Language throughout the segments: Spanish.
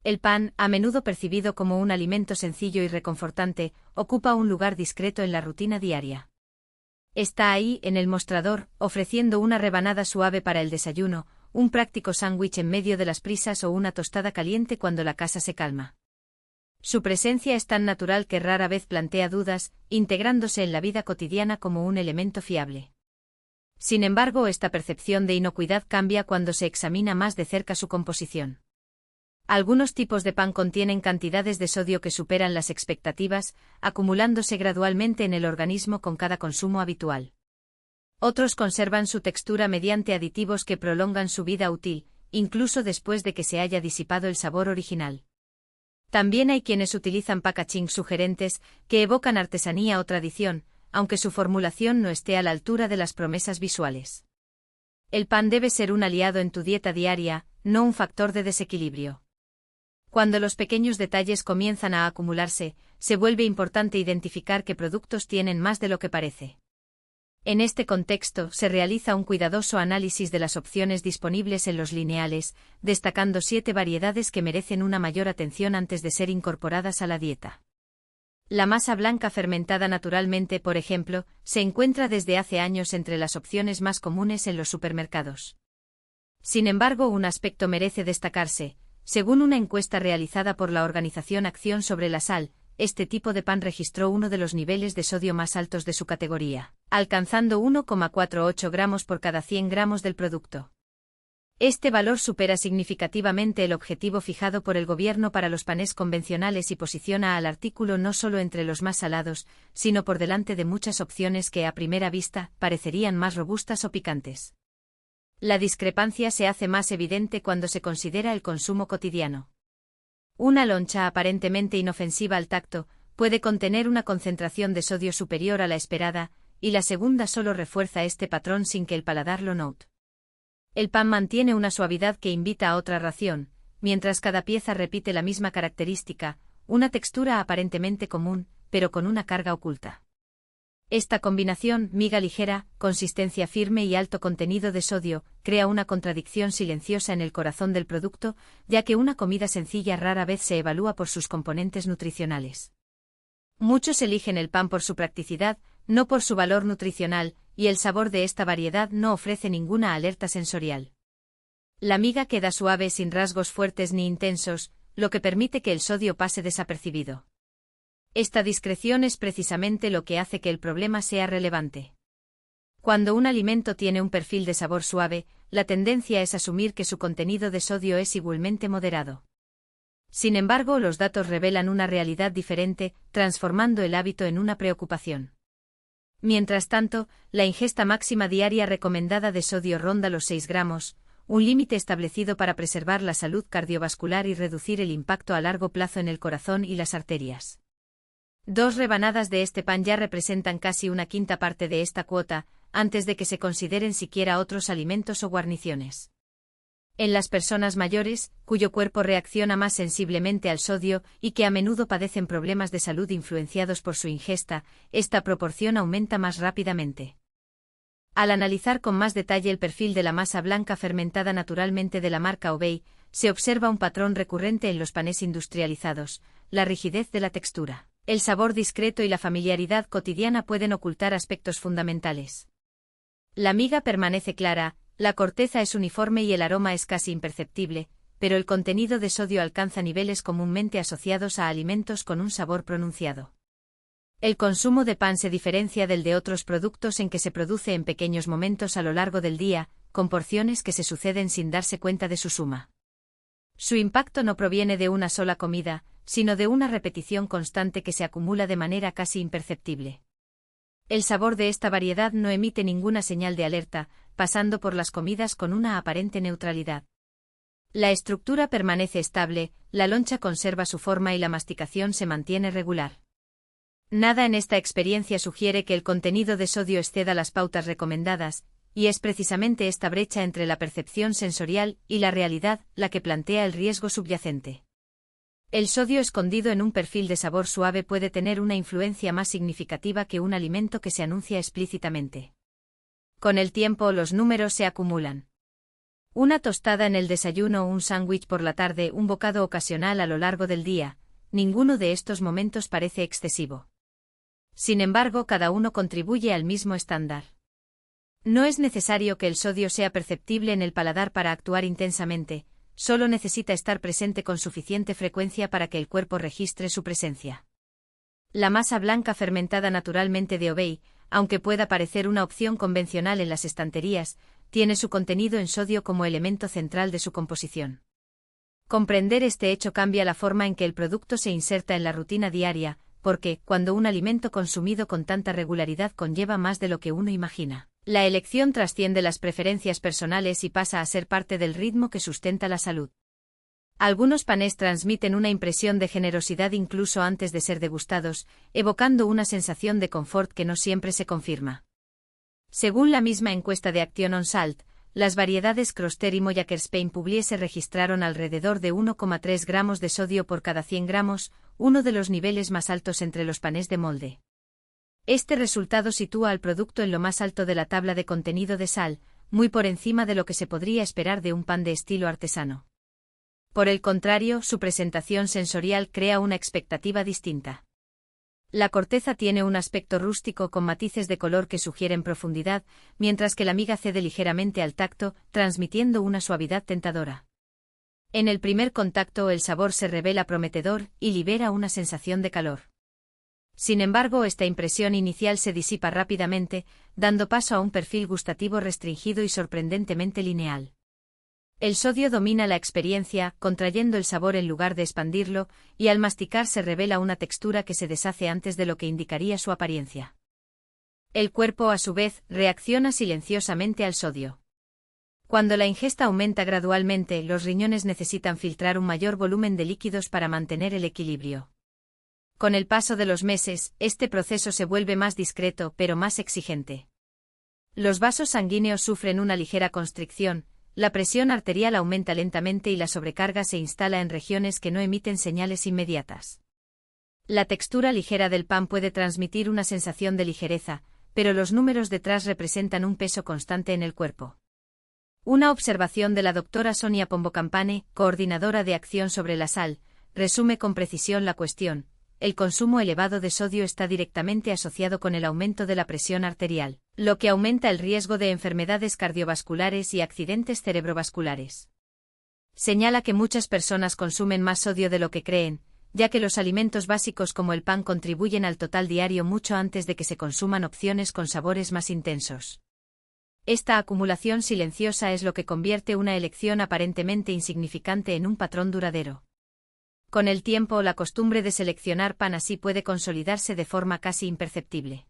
El pan, a menudo percibido como un alimento sencillo y reconfortante, ocupa un lugar discreto en la rutina diaria. Está ahí, en el mostrador, ofreciendo una rebanada suave para el desayuno, un práctico sándwich en medio de las prisas o una tostada caliente cuando la casa se calma. Su presencia es tan natural que rara vez plantea dudas, integrándose en la vida cotidiana como un elemento fiable. Sin embargo, esta percepción de inocuidad cambia cuando se examina más de cerca su composición. Algunos tipos de pan contienen cantidades de sodio que superan las expectativas, acumulándose gradualmente en el organismo con cada consumo habitual. Otros conservan su textura mediante aditivos que prolongan su vida útil, incluso después de que se haya disipado el sabor original. También hay quienes utilizan packaging sugerentes, que evocan artesanía o tradición, aunque su formulación no esté a la altura de las promesas visuales. El pan debe ser un aliado en tu dieta diaria, no un factor de desequilibrio. Cuando los pequeños detalles comienzan a acumularse, se vuelve importante identificar qué productos tienen más de lo que parece. En este contexto, se realiza un cuidadoso análisis de las opciones disponibles en los lineales, destacando 7 variedades que merecen una mayor atención antes de ser incorporadas a la dieta. La masa blanca fermentada naturalmente, por ejemplo, se encuentra desde hace años entre las opciones más comunes en los supermercados. Sin embargo, un aspecto merece destacarse. Según una encuesta realizada por la organización Acción sobre la Sal, este tipo de pan registró uno de los niveles de sodio más altos de su categoría, alcanzando 1,48 gramos por cada 100 gramos del producto. Este valor supera significativamente el objetivo fijado por el gobierno para los panes convencionales y posiciona al artículo no solo entre los más salados, sino por delante de muchas opciones que a primera vista parecerían más robustas o picantes. La discrepancia se hace más evidente cuando se considera el consumo cotidiano. Una loncha aparentemente inofensiva al tacto puede contener una concentración de sodio superior a la esperada, y la segunda solo refuerza este patrón sin que el paladar lo note. El pan mantiene una suavidad que invita a otra ración, mientras cada pieza repite la misma característica, una textura aparentemente común, pero con una carga oculta. Esta combinación, miga ligera, consistencia firme y alto contenido de sodio, crea una contradicción silenciosa en el corazón del producto, ya que una comida sencilla rara vez se evalúa por sus componentes nutricionales. Muchos eligen el pan por su practicidad, no por su valor nutricional, y el sabor de esta variedad no ofrece ninguna alerta sensorial. La miga queda suave sin rasgos fuertes ni intensos, lo que permite que el sodio pase desapercibido. Esta discreción es precisamente lo que hace que el problema sea relevante. Cuando un alimento tiene un perfil de sabor suave, la tendencia es asumir que su contenido de sodio es igualmente moderado. Sin embargo, los datos revelan una realidad diferente, transformando el hábito en una preocupación. Mientras tanto, la ingesta máxima diaria recomendada de sodio ronda los 6 gramos, un límite establecido para preservar la salud cardiovascular y reducir el impacto a largo plazo en el corazón y las arterias. 2 rebanadas de este pan ya representan casi una quinta parte de esta cuota, antes de que se consideren siquiera otros alimentos o guarniciones. En las personas mayores, cuyo cuerpo reacciona más sensiblemente al sodio y que a menudo padecen problemas de salud influenciados por su ingesta, esta proporción aumenta más rápidamente. Al analizar con más detalle el perfil de la masa blanca fermentada naturalmente de la marca Obey, se observa un patrón recurrente en los panes industrializados: la rigidez de la textura. El sabor discreto y la familiaridad cotidiana pueden ocultar aspectos fundamentales. La miga permanece clara, la corteza es uniforme y el aroma es casi imperceptible, pero el contenido de sodio alcanza niveles comúnmente asociados a alimentos con un sabor pronunciado. El consumo de pan se diferencia del de otros productos en que se produce en pequeños momentos a lo largo del día, con porciones que se suceden sin darse cuenta de su suma. Su impacto no proviene de una sola comida, sino de una repetición constante que se acumula de manera casi imperceptible. El sabor de esta variedad no emite ninguna señal de alerta, pasando por las comidas con una aparente neutralidad. La estructura permanece estable, la loncha conserva su forma y la masticación se mantiene regular. Nada en esta experiencia sugiere que el contenido de sodio exceda las pautas recomendadas, y es precisamente esta brecha entre la percepción sensorial y la realidad la que plantea el riesgo subyacente. El sodio escondido en un perfil de sabor suave puede tener una influencia más significativa que un alimento que se anuncia explícitamente. Con el tiempo los números se acumulan. Una tostada en el desayuno, un sándwich por la tarde, un bocado ocasional a lo largo del día, ninguno de estos momentos parece excesivo. Sin embargo, cada uno contribuye al mismo estándar. No es necesario que el sodio sea perceptible en el paladar para actuar intensamente, solo necesita estar presente con suficiente frecuencia para que el cuerpo registre su presencia. La masa blanca fermentada naturalmente de Obey, aunque pueda parecer una opción convencional en las estanterías, tiene su contenido en sodio como elemento central de su composición. Comprender este hecho cambia la forma en que el producto se inserta en la rutina diaria, porque, cuando un alimento consumido con tanta regularidad conlleva más de lo que uno imagina, la elección trasciende las preferencias personales y pasa a ser parte del ritmo que sustenta la salud. Algunos panes transmiten una impresión de generosidad incluso antes de ser degustados, evocando una sensación de confort que no siempre se confirma. Según la misma encuesta de Action on Salt, las variedades Croster y Moyakerspain Pugliese registraron alrededor de 1,3 gramos de sodio por cada 100 gramos, uno de los niveles más altos entre los panes de molde. Este resultado sitúa al producto en lo más alto de la tabla de contenido de sal, muy por encima de lo que se podría esperar de un pan de estilo artesano. Por el contrario, su presentación sensorial crea una expectativa distinta. La corteza tiene un aspecto rústico con matices de color que sugieren profundidad, mientras que la miga cede ligeramente al tacto, transmitiendo una suavidad tentadora. En el primer contacto el sabor se revela prometedor y libera una sensación de calor. Sin embargo, esta impresión inicial se disipa rápidamente, dando paso a un perfil gustativo restringido y sorprendentemente lineal. El sodio domina la experiencia, contrayendo el sabor en lugar de expandirlo, y al masticar se revela una textura que se deshace antes de lo que indicaría su apariencia. El cuerpo, a su vez, reacciona silenciosamente al sodio. Cuando la ingesta aumenta gradualmente, los riñones necesitan filtrar un mayor volumen de líquidos para mantener el equilibrio. Con el paso de los meses, este proceso se vuelve más discreto pero más exigente. Los vasos sanguíneos sufren una ligera constricción, la presión arterial aumenta lentamente y la sobrecarga se instala en regiones que no emiten señales inmediatas. La textura ligera del pan puede transmitir una sensación de ligereza, pero los números detrás representan un peso constante en el cuerpo. Una observación de la doctora Sonia Pombocampane, coordinadora de Acción sobre la Sal, resume con precisión la cuestión. El consumo elevado de sodio está directamente asociado con el aumento de la presión arterial, lo que aumenta el riesgo de enfermedades cardiovasculares y accidentes cerebrovasculares. Señala que muchas personas consumen más sodio de lo que creen, ya que los alimentos básicos como el pan contribuyen al total diario mucho antes de que se consuman opciones con sabores más intensos. Esta acumulación silenciosa es lo que convierte una elección aparentemente insignificante en un patrón duradero. Con el tiempo, la costumbre de seleccionar pan así puede consolidarse de forma casi imperceptible.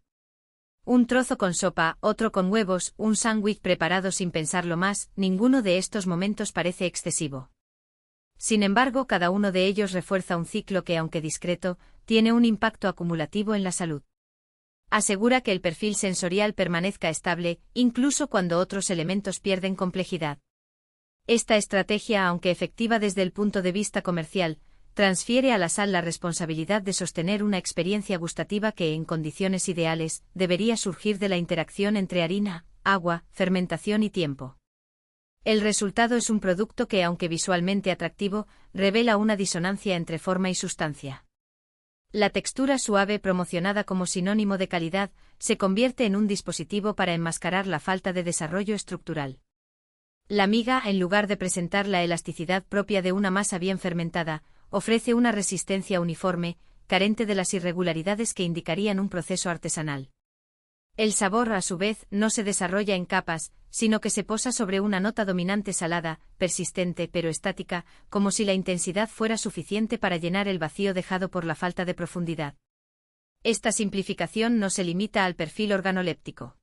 Un trozo con sopa, otro con huevos, un sándwich preparado sin pensarlo más, ninguno de estos momentos parece excesivo. Sin embargo, cada uno de ellos refuerza un ciclo que, aunque discreto, tiene un impacto acumulativo en la salud. Asegura que el perfil sensorial permanezca estable, incluso cuando otros elementos pierden complejidad. Esta estrategia, aunque efectiva desde el punto de vista comercial, transfiere a la sal la responsabilidad de sostener una experiencia gustativa que, en condiciones ideales, debería surgir de la interacción entre harina, agua, fermentación y tiempo. El resultado es un producto que, aunque visualmente atractivo, revela una disonancia entre forma y sustancia. La textura suave, promocionada como sinónimo de calidad, se convierte en un dispositivo para enmascarar la falta de desarrollo estructural. La miga, en lugar de presentar la elasticidad propia de una masa bien fermentada, ofrece una resistencia uniforme, carente de las irregularidades que indicarían un proceso artesanal. El sabor, a su vez, no se desarrolla en capas, sino que se posa sobre una nota dominante salada, persistente pero estática, como si la intensidad fuera suficiente para llenar el vacío dejado por la falta de profundidad. Esta simplificación no se limita al perfil organoléptico.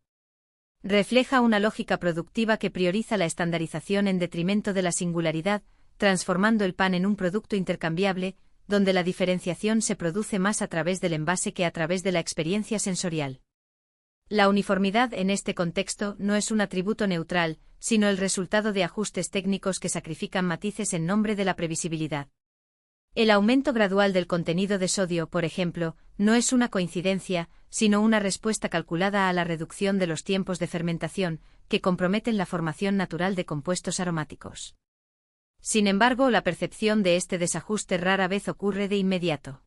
Refleja una lógica productiva que prioriza la estandarización en detrimento de la singularidad, transformando el pan en un producto intercambiable, donde la diferenciación se produce más a través del envase que a través de la experiencia sensorial. La uniformidad en este contexto no es un atributo neutral, sino el resultado de ajustes técnicos que sacrifican matices en nombre de la previsibilidad. El aumento gradual del contenido de sodio, por ejemplo, no es una coincidencia, sino una respuesta calculada a la reducción de los tiempos de fermentación, que comprometen la formación natural de compuestos aromáticos. Sin embargo, la percepción de este desajuste rara vez ocurre de inmediato.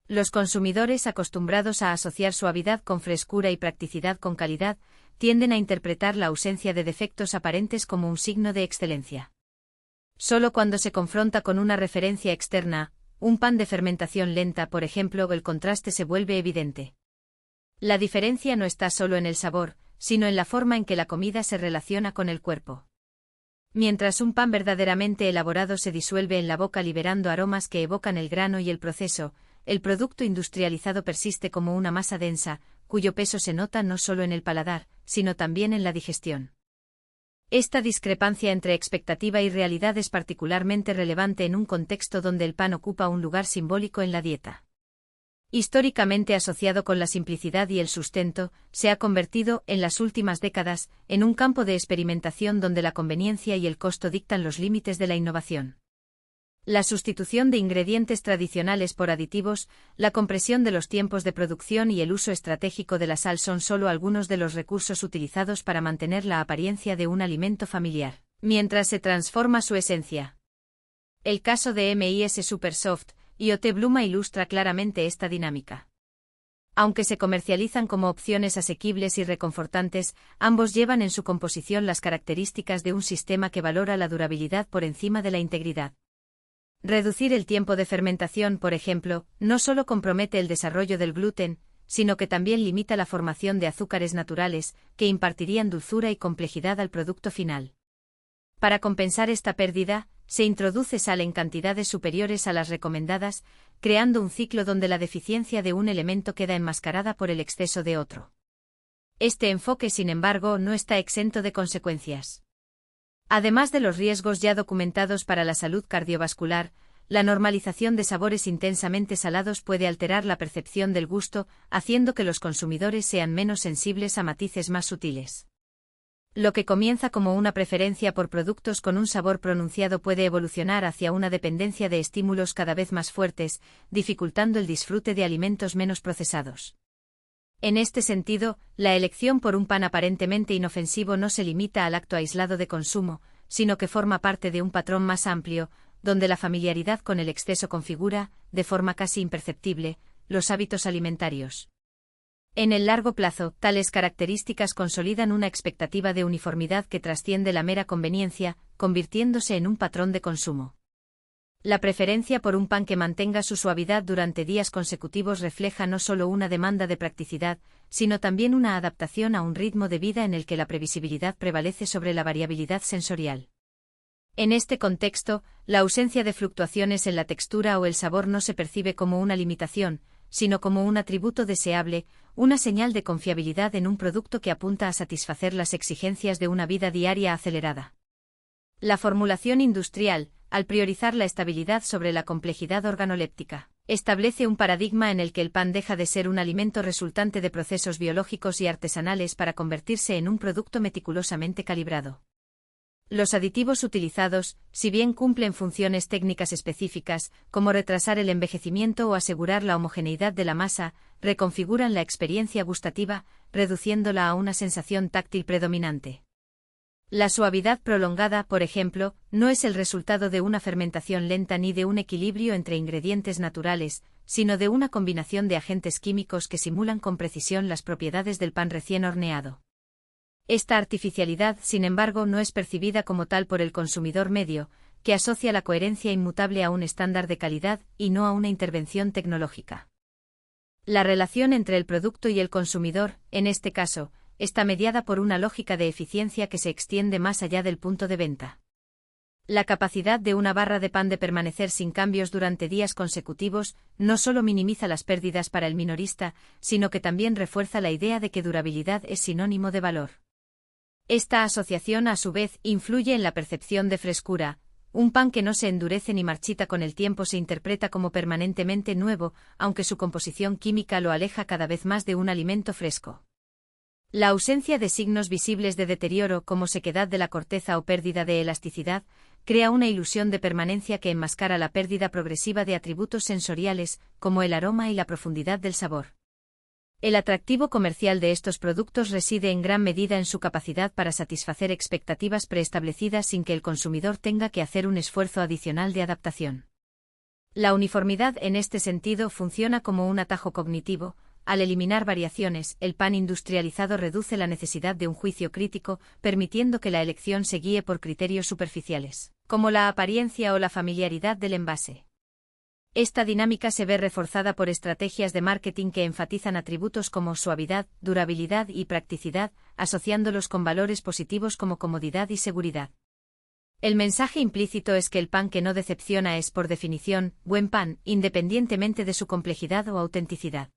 Los consumidores, acostumbrados a asociar suavidad con frescura y practicidad con calidad, tienden a interpretar la ausencia de defectos aparentes como un signo de excelencia. Solo cuando se confronta con una referencia externa, un pan de fermentación lenta, por ejemplo, el contraste se vuelve evidente. La diferencia no está solo en el sabor, sino en la forma en que la comida se relaciona con el cuerpo. Mientras un pan verdaderamente elaborado se disuelve en la boca liberando aromas que evocan el grano y el proceso, el producto industrializado persiste como una masa densa, cuyo peso se nota no solo en el paladar, sino también en la digestión. Esta discrepancia entre expectativa y realidad es particularmente relevante en un contexto donde el pan ocupa un lugar simbólico en la dieta. Históricamente asociado con la simplicidad y el sustento, se ha convertido, en las últimas décadas, en un campo de experimentación donde la conveniencia y el costo dictan los límites de la innovación. La sustitución de ingredientes tradicionales por aditivos, la compresión de los tiempos de producción y el uso estratégico de la sal son solo algunos de los recursos utilizados para mantener la apariencia de un alimento familiar, mientras se transforma su esencia. El caso de MIS Supersoft y OT Bluma ilustra claramente esta dinámica. Aunque se comercializan como opciones asequibles y reconfortantes, ambos llevan en su composición las características de un sistema que valora la durabilidad por encima de la integridad. Reducir el tiempo de fermentación, por ejemplo, no solo compromete el desarrollo del gluten, sino que también limita la formación de azúcares naturales, que impartirían dulzura y complejidad al producto final. Para compensar esta pérdida, se introduce sal en cantidades superiores a las recomendadas, creando un ciclo donde la deficiencia de un elemento queda enmascarada por el exceso de otro. Este enfoque, sin embargo, no está exento de consecuencias. Además de los riesgos ya documentados para la salud cardiovascular, la normalización de sabores intensamente salados puede alterar la percepción del gusto, haciendo que los consumidores sean menos sensibles a matices más sutiles. Lo que comienza como una preferencia por productos con un sabor pronunciado puede evolucionar hacia una dependencia de estímulos cada vez más fuertes, dificultando el disfrute de alimentos menos procesados. En este sentido, la elección por un pan aparentemente inofensivo no se limita al acto aislado de consumo, sino que forma parte de un patrón más amplio, donde la familiaridad con el exceso configura, de forma casi imperceptible, los hábitos alimentarios. En el largo plazo, tales características consolidan una expectativa de uniformidad que trasciende la mera conveniencia, convirtiéndose en un patrón de consumo. La preferencia por un pan que mantenga su suavidad durante días consecutivos refleja no solo una demanda de practicidad, sino también una adaptación a un ritmo de vida en el que la previsibilidad prevalece sobre la variabilidad sensorial. En este contexto, la ausencia de fluctuaciones en la textura o el sabor no se percibe como una limitación, sino como un atributo deseable, una señal de confiabilidad en un producto que apunta a satisfacer las exigencias de una vida diaria acelerada. La formulación industrial, al priorizar la estabilidad sobre la complejidad organoléptica, establece un paradigma en el que el pan deja de ser un alimento resultante de procesos biológicos y artesanales para convertirse en un producto meticulosamente calibrado. Los aditivos utilizados, si bien cumplen funciones técnicas específicas, como retrasar el envejecimiento o asegurar la homogeneidad de la masa, reconfiguran la experiencia gustativa, reduciéndola a una sensación táctil predominante. La suavidad prolongada, por ejemplo, no es el resultado de una fermentación lenta ni de un equilibrio entre ingredientes naturales, sino de una combinación de agentes químicos que simulan con precisión las propiedades del pan recién horneado. Esta artificialidad, sin embargo, no es percibida como tal por el consumidor medio, que asocia la coherencia inmutable a un estándar de calidad y no a una intervención tecnológica. La relación entre el producto y el consumidor, en este caso, está mediada por una lógica de eficiencia que se extiende más allá del punto de venta. La capacidad de una barra de pan de permanecer sin cambios durante días consecutivos no solo minimiza las pérdidas para el minorista, sino que también refuerza la idea de que durabilidad es sinónimo de valor. Esta asociación, a su vez, influye en la percepción de frescura. Un pan que no se endurece ni marchita con el tiempo se interpreta como permanentemente nuevo, aunque su composición química lo aleja cada vez más de un alimento fresco. La ausencia de signos visibles de deterioro como sequedad de la corteza o pérdida de elasticidad, crea una ilusión de permanencia que enmascara la pérdida progresiva de atributos sensoriales, como el aroma y la profundidad del sabor. El atractivo comercial de estos productos reside en gran medida en su capacidad para satisfacer expectativas preestablecidas sin que el consumidor tenga que hacer un esfuerzo adicional de adaptación. La uniformidad en este sentido funciona como un atajo cognitivo. Al eliminar variaciones, el pan industrializado reduce la necesidad de un juicio crítico, permitiendo que la elección se guíe por criterios superficiales, como la apariencia o la familiaridad del envase. Esta dinámica se ve reforzada por estrategias de marketing que enfatizan atributos como suavidad, durabilidad y practicidad, asociándolos con valores positivos como comodidad y seguridad. El mensaje implícito es que el pan que no decepciona es, por definición, buen pan, independientemente de su complejidad o autenticidad.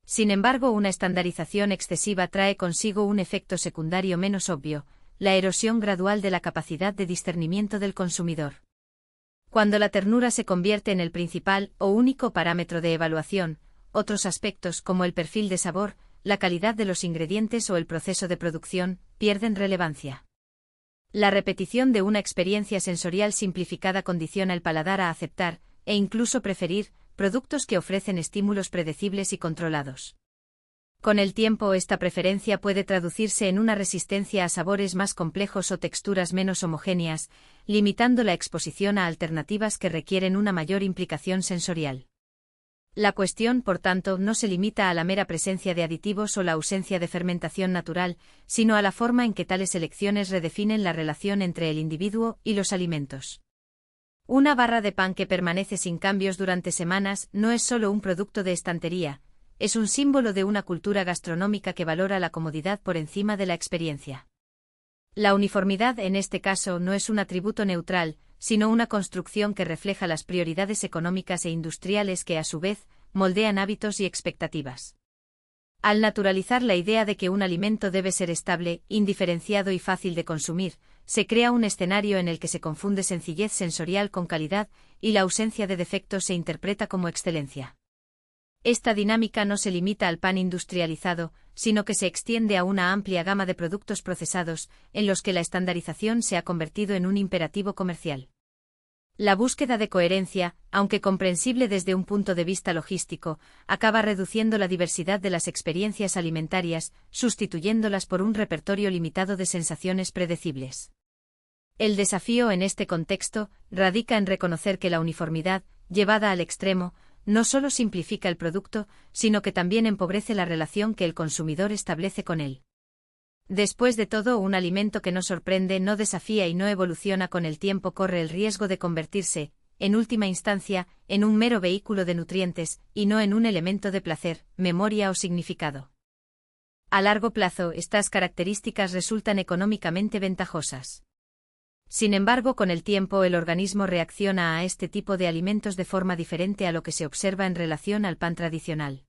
Sin embargo, una estandarización excesiva trae consigo un efecto secundario menos obvio: la erosión gradual de la capacidad de discernimiento del consumidor. Cuando la ternura se convierte en el principal o único parámetro de evaluación, otros aspectos como el perfil de sabor, la calidad de los ingredientes o el proceso de producción pierden relevancia. La repetición de una experiencia sensorial simplificada condiciona el paladar a aceptar, e incluso preferir, productos que ofrecen estímulos predecibles y controlados. Con el tiempo, esta preferencia puede traducirse en una resistencia a sabores más complejos o texturas menos homogéneas, limitando la exposición a alternativas que requieren una mayor implicación sensorial. La cuestión, por tanto, no se limita a la mera presencia de aditivos o la ausencia de fermentación natural, sino a la forma en que tales elecciones redefinen la relación entre el individuo y los alimentos. Una barra de pan que permanece sin cambios durante semanas no es solo un producto de estantería, es un símbolo de una cultura gastronómica que valora la comodidad por encima de la experiencia. La uniformidad en este caso no es un atributo neutral, sino una construcción que refleja las prioridades económicas e industriales que, a su vez, moldean hábitos y expectativas. Al naturalizar la idea de que un alimento debe ser estable, indiferenciado y fácil de consumir, se crea un escenario en el que se confunde sencillez sensorial con calidad, y la ausencia de defectos se interpreta como excelencia. Esta dinámica no se limita al pan industrializado, sino que se extiende a una amplia gama de productos procesados, en los que la estandarización se ha convertido en un imperativo comercial. La búsqueda de coherencia, aunque comprensible desde un punto de vista logístico, acaba reduciendo la diversidad de las experiencias alimentarias, sustituyéndolas por un repertorio limitado de sensaciones predecibles. El desafío en este contexto radica en reconocer que la uniformidad, llevada al extremo, no solo simplifica el producto, sino que también empobrece la relación que el consumidor establece con él. Después de todo, un alimento que no sorprende, no desafía y no evoluciona con el tiempo corre el riesgo de convertirse, en última instancia, en un mero vehículo de nutrientes, y no en un elemento de placer, memoria o significado. A largo plazo, estas características resultan económicamente ventajosas. Sin embargo, con el tiempo el organismo reacciona a este tipo de alimentos de forma diferente a lo que se observa en relación al pan tradicional.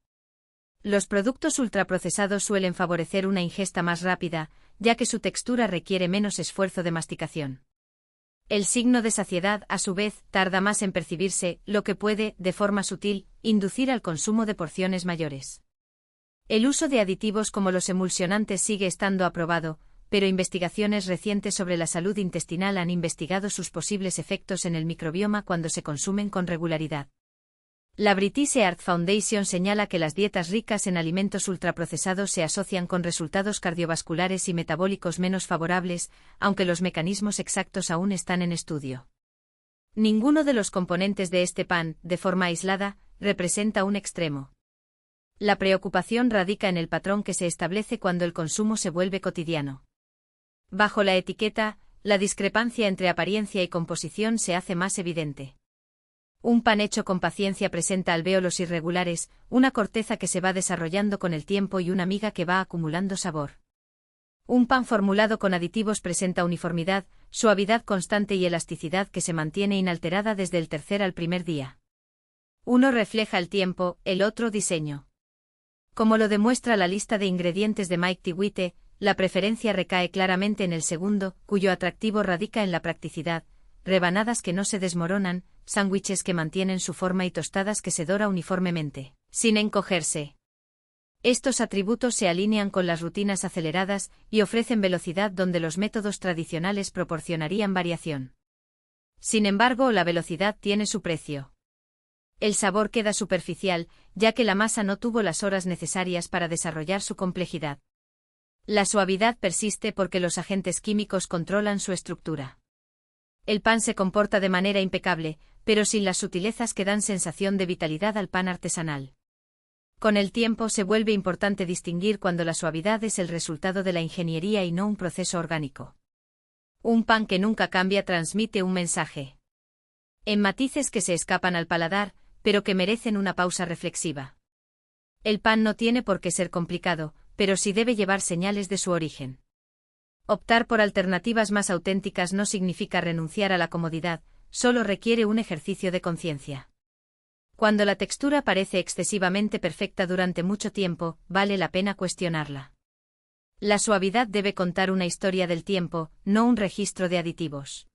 Los productos ultraprocesados suelen favorecer una ingesta más rápida, ya que su textura requiere menos esfuerzo de masticación. El signo de saciedad, a su vez, tarda más en percibirse, lo que puede, de forma sutil, inducir al consumo de porciones mayores. El uso de aditivos como los emulsionantes sigue estando aprobado, pero investigaciones recientes sobre la salud intestinal han investigado sus posibles efectos en el microbioma cuando se consumen con regularidad. La British Heart Foundation señala que las dietas ricas en alimentos ultraprocesados se asocian con resultados cardiovasculares y metabólicos menos favorables, aunque los mecanismos exactos aún están en estudio. Ninguno de los componentes de este pan, de forma aislada, representa un extremo. La preocupación radica en el patrón que se establece cuando el consumo se vuelve cotidiano. Bajo la etiqueta, la discrepancia entre apariencia y composición se hace más evidente. Un pan hecho con paciencia presenta alvéolos irregulares, una corteza que se va desarrollando con el tiempo y una miga que va acumulando sabor. Un pan formulado con aditivos presenta uniformidad, suavidad constante y elasticidad que se mantiene inalterada desde el tercer al primer día. Uno refleja el tiempo, el otro diseño. Como lo demuestra la lista de ingredientes de Mike Tywite, la preferencia recae claramente en el segundo, cuyo atractivo radica en la practicidad: rebanadas que no se desmoronan, sándwiches que mantienen su forma y tostadas que se dora uniformemente, sin encogerse. Estos atributos se alinean con las rutinas aceleradas y ofrecen velocidad donde los métodos tradicionales proporcionarían variación. Sin embargo, la velocidad tiene su precio. El sabor queda superficial, ya que la masa no tuvo las horas necesarias para desarrollar su complejidad. La suavidad persiste porque los agentes químicos controlan su estructura. El pan se comporta de manera impecable, pero sin las sutilezas que dan sensación de vitalidad al pan artesanal. Con el tiempo se vuelve importante distinguir cuando la suavidad es el resultado de la ingeniería y no un proceso orgánico. Un pan que nunca cambia transmite un mensaje. En matices que se escapan al paladar, pero que merecen una pausa reflexiva. El pan no tiene por qué ser complicado, pero sí debe llevar señales de su origen. Optar por alternativas más auténticas no significa renunciar a la comodidad, solo requiere un ejercicio de conciencia. Cuando la textura parece excesivamente perfecta durante mucho tiempo, vale la pena cuestionarla. La suavidad debe contar una historia del tiempo, no un registro de aditivos.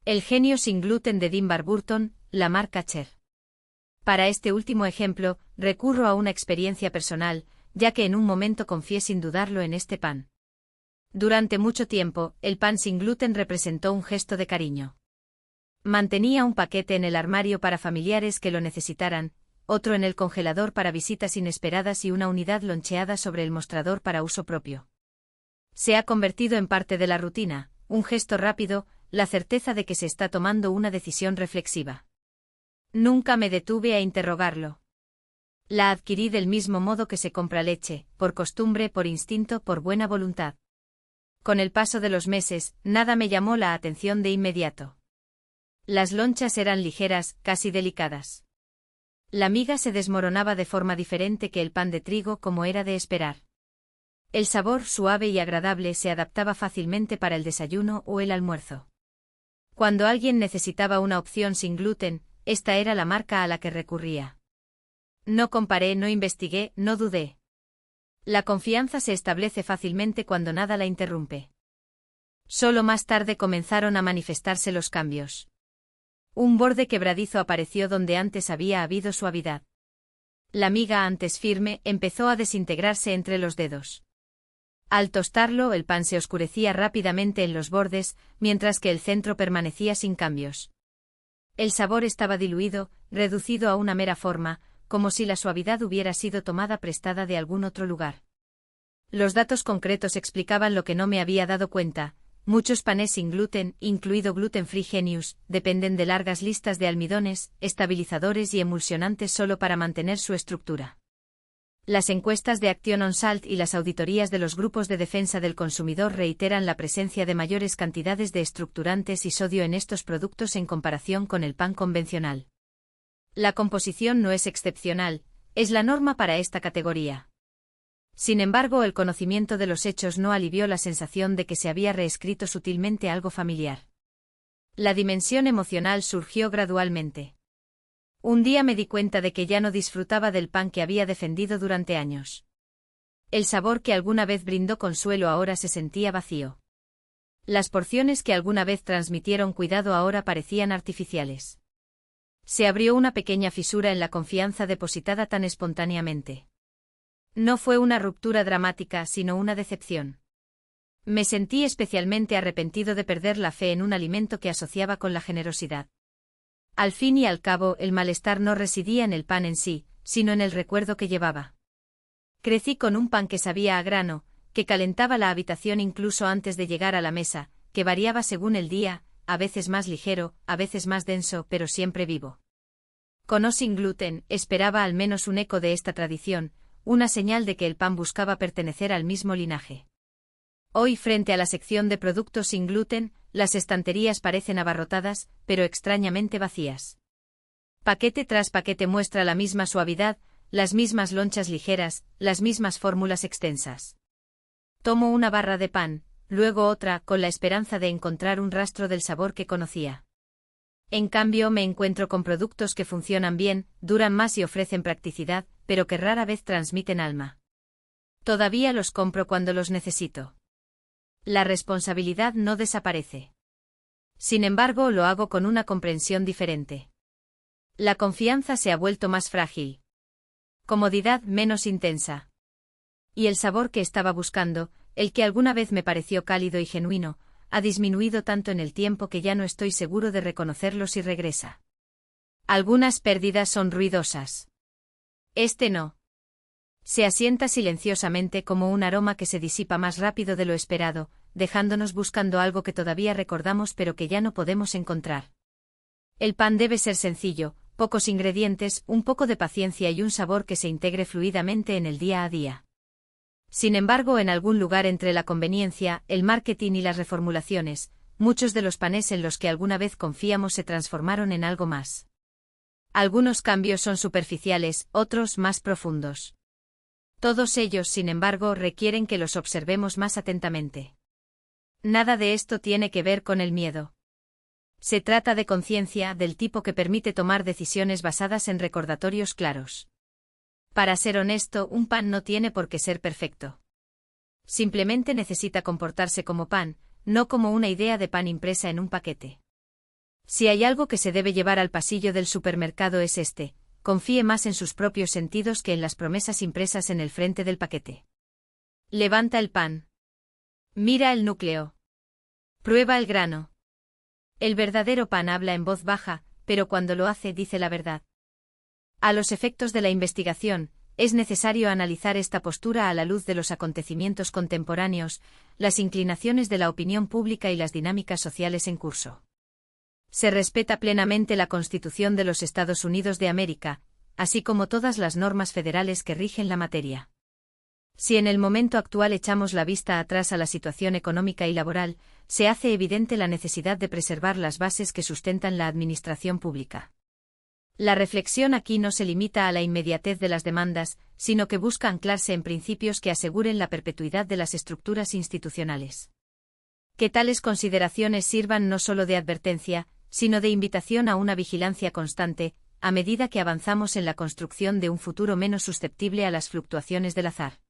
El genio sin gluten de Dinbar Burton, la marca Cher. Para este último ejemplo, recurro a una experiencia personal, ya que en un momento confié sin dudarlo en este pan. Durante mucho tiempo, el pan sin gluten representó un gesto de cariño. Mantenía un paquete en el armario para familiares que lo necesitaran, otro en el congelador para visitas inesperadas y una unidad loncheada sobre el mostrador para uso propio. Se ha convertido en parte de la rutina, un gesto rápido, la certeza de que se está tomando una decisión reflexiva. Nunca me detuve a interrogarlo. La adquirí del mismo modo que se compra leche, por costumbre, por instinto, por buena voluntad. Con el paso de los meses, nada me llamó la atención de inmediato. Las lonchas eran ligeras, casi delicadas. La miga se desmoronaba de forma diferente que el pan de trigo, como era de esperar. El sabor suave y agradable se adaptaba fácilmente para el desayuno o el almuerzo. Cuando alguien necesitaba una opción sin gluten, esta era la marca a la que recurría. No comparé, no investigué, no dudé. La confianza se establece fácilmente cuando nada la interrumpe. Solo más tarde comenzaron a manifestarse los cambios. Un borde quebradizo apareció donde antes había habido suavidad. La miga antes firme empezó a desintegrarse entre los dedos. Al tostarlo, el pan se oscurecía rápidamente en los bordes, mientras que el centro permanecía sin cambios. El sabor estaba diluido, reducido a una mera forma, como si la suavidad hubiera sido tomada prestada de algún otro lugar. Los datos concretos explicaban lo que no me había dado cuenta. Muchos panes sin gluten, incluido Gluten Free Genius, dependen de largas listas de almidones, estabilizadores y emulsionantes solo para mantener su estructura. Las encuestas de Action on Salt y las auditorías de los grupos de defensa del consumidor reiteran la presencia de mayores cantidades de estructurantes y sodio en estos productos en comparación con el pan convencional. La composición no es excepcional, es la norma para esta categoría. Sin embargo, el conocimiento de los hechos no alivió la sensación de que se había reescrito sutilmente algo familiar. La dimensión emocional surgió gradualmente. Un día me di cuenta de que ya no disfrutaba del pan que había defendido durante años. El sabor que alguna vez brindó consuelo ahora se sentía vacío. Las porciones que alguna vez transmitieron cuidado ahora parecían artificiales. Se abrió una pequeña fisura en la confianza depositada tan espontáneamente. No fue una ruptura dramática, sino una decepción. Me sentí especialmente arrepentido de perder la fe en un alimento que asociaba con la generosidad. Al fin y al cabo, el malestar no residía en el pan en sí, sino en el recuerdo que llevaba. Crecí con un pan que sabía a grano, que calentaba la habitación incluso antes de llegar a la mesa, que variaba según el día, a veces más ligero, a veces más denso, pero siempre vivo. Con o sin gluten, esperaba al menos un eco de esta tradición, una señal de que el pan buscaba pertenecer al mismo linaje. Hoy, frente a la sección de productos sin gluten, las estanterías parecen abarrotadas, pero extrañamente vacías. Paquete tras paquete muestra la misma suavidad, las mismas lonchas ligeras, las mismas fórmulas extensas. Tomo una barra de pan, luego otra, con la esperanza de encontrar un rastro del sabor que conocía. En cambio, me encuentro con productos que funcionan bien, duran más y ofrecen practicidad, pero que rara vez transmiten alma. Todavía los compro cuando los necesito. La responsabilidad no desaparece. Sin embargo, lo hago con una comprensión diferente. La confianza se ha vuelto más frágil. Comodidad menos intensa. Y el sabor que estaba buscando, el que alguna vez me pareció cálido y genuino, ha disminuido tanto en el tiempo que ya no estoy seguro de reconocerlo si regresa. Algunas pérdidas son ruidosas. Este no. Se asienta silenciosamente como un aroma que se disipa más rápido de lo esperado, dejándonos buscando algo que todavía recordamos pero que ya no podemos encontrar. El pan debe ser sencillo, pocos ingredientes, un poco de paciencia y un sabor que se integre fluidamente en el día a día. Sin embargo, en algún lugar entre la conveniencia, el marketing y las reformulaciones, muchos de los panes en los que alguna vez confiamos se transformaron en algo más. Algunos cambios son superficiales, otros más profundos. Todos ellos, sin embargo, requieren que los observemos más atentamente. Nada de esto tiene que ver con el miedo. Se trata de conciencia del tipo que permite tomar decisiones basadas en recordatorios claros. Para ser honesto, un pan no tiene por qué ser perfecto. Simplemente necesita comportarse como pan, no como una idea de pan impresa en un paquete. Si hay algo que se debe llevar al pasillo del supermercado es este: confíe más en sus propios sentidos que en las promesas impresas en el frente del paquete. Levanta el pan. Mira el núcleo. Prueba el grano. El verdadero pan habla en voz baja, pero cuando lo hace dice la verdad. A los efectos de la investigación, es necesario analizar esta postura a la luz de los acontecimientos contemporáneos, las inclinaciones de la opinión pública y las dinámicas sociales en curso. Se respeta plenamente la Constitución de los Estados Unidos de América, así como todas las normas federales que rigen la materia. Si en el momento actual echamos la vista atrás a la situación económica y laboral, se hace evidente la necesidad de preservar las bases que sustentan la administración pública. La reflexión aquí no se limita a la inmediatez de las demandas, sino que busca anclarse en principios que aseguren la perpetuidad de las estructuras institucionales. Que tales consideraciones sirvan no solo de advertencia, sino de invitación a una vigilancia constante, a medida que avanzamos en la construcción de un futuro menos susceptible a las fluctuaciones del azar.